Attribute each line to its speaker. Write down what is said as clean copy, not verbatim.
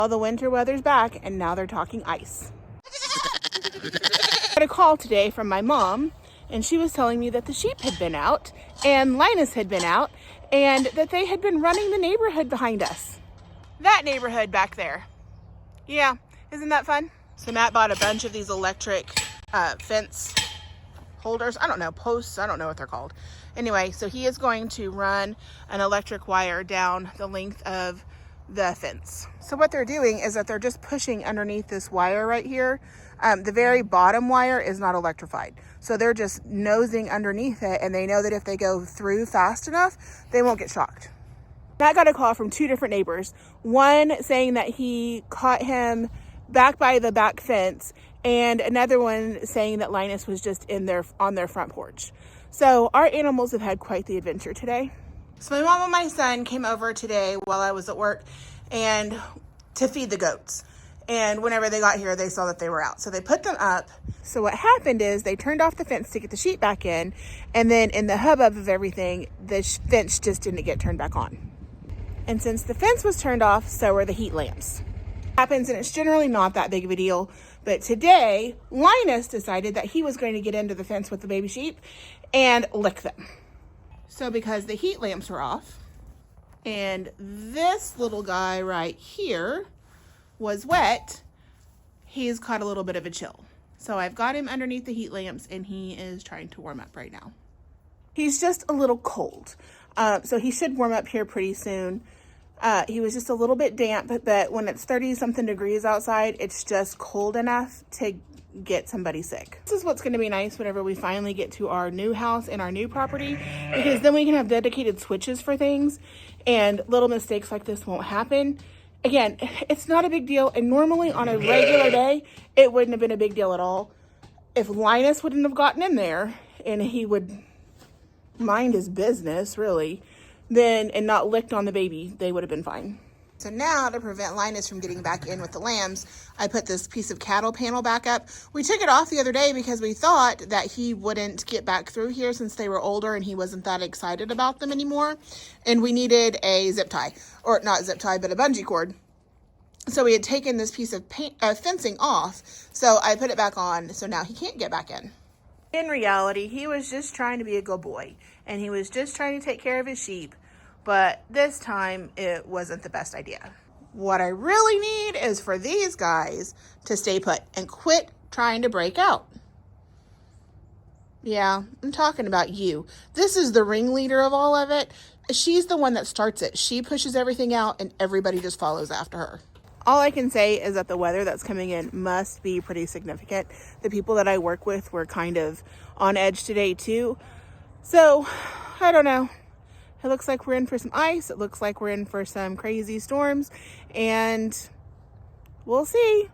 Speaker 1: Well, the winter weather's back, and now they're talking ice. I got a call today from my mom, and she was telling me that the sheep had been out, and Linus had been out, and that they had been running the neighborhood behind us. That neighborhood back there. Yeah, isn't that fun? So Matt bought a bunch of these electric fence holders. I don't know, posts. I don't know what they're called. Anyway, so he is going to run an electric wire down the length of the fence. So what they're doing is that they're just pushing underneath this wire right here. The very bottom wire is not electrified. So they're just nosing underneath it, and they know that if they go through fast enough, they won't get shocked. Matt got a call from two different neighbors. One saying that he caught him back by the back fence, and another one saying that Linus was just on their front porch. So our animals have had quite the adventure today. So my mom and my son came over today while I was at work and to feed the goats. And whenever they got here, they saw that they were out. So they put them up. So what happened is they turned off the fence to get the sheep back in. And then in the hubbub of everything, the fence just didn't get turned back on. And since the fence was turned off, so were the heat lamps. Happens, and it's generally not that big of a deal. But today, Linus decided that he was going to get into the fence with the baby sheep and lick them. So because the heat lamps were off, and this little guy right here was wet, he's caught a little bit of a chill. So I've got him underneath the heat lamps, and he is trying to warm up right now. He's just a little cold. So he should warm up here pretty soon. He was just a little bit damp, but when it's 30-something degrees outside, it's just cold enough to get somebody sick. This is what's going to be nice whenever we finally get to our new house and our new property, because then we can have dedicated switches for things, and little mistakes like this won't happen. Again, it's not a big deal, and normally on a regular day, it wouldn't have been a big deal at all. If Linus wouldn't have gotten in there, and he would mind his business, really, and not licked on the baby, they would have been fine. So now, to prevent Linus from getting back in with the lambs, I put this piece of cattle panel back up. We took it off the other day because we thought that he wouldn't get back through here since they were older and he wasn't that excited about them anymore. And we needed a zip tie, or not zip tie, but a bungee cord. So we had taken this piece of fencing off, so I put it back on, so now he can't get back in. In reality, he was just trying to be a good boy, and he was just trying to take care of his sheep. But this time, it wasn't the best idea. What I really need is for these guys to stay put and quit trying to break out. Yeah, I'm talking about you. This is the ringleader of all of it. She's the one that starts it. She pushes everything out, and everybody just follows after her. All I can say is that the weather that's coming in must be pretty significant. The people that I work with were kind of on edge today, too. So, I don't know. It looks like we're in for some ice. It looks like we're in for some crazy storms, and we'll see.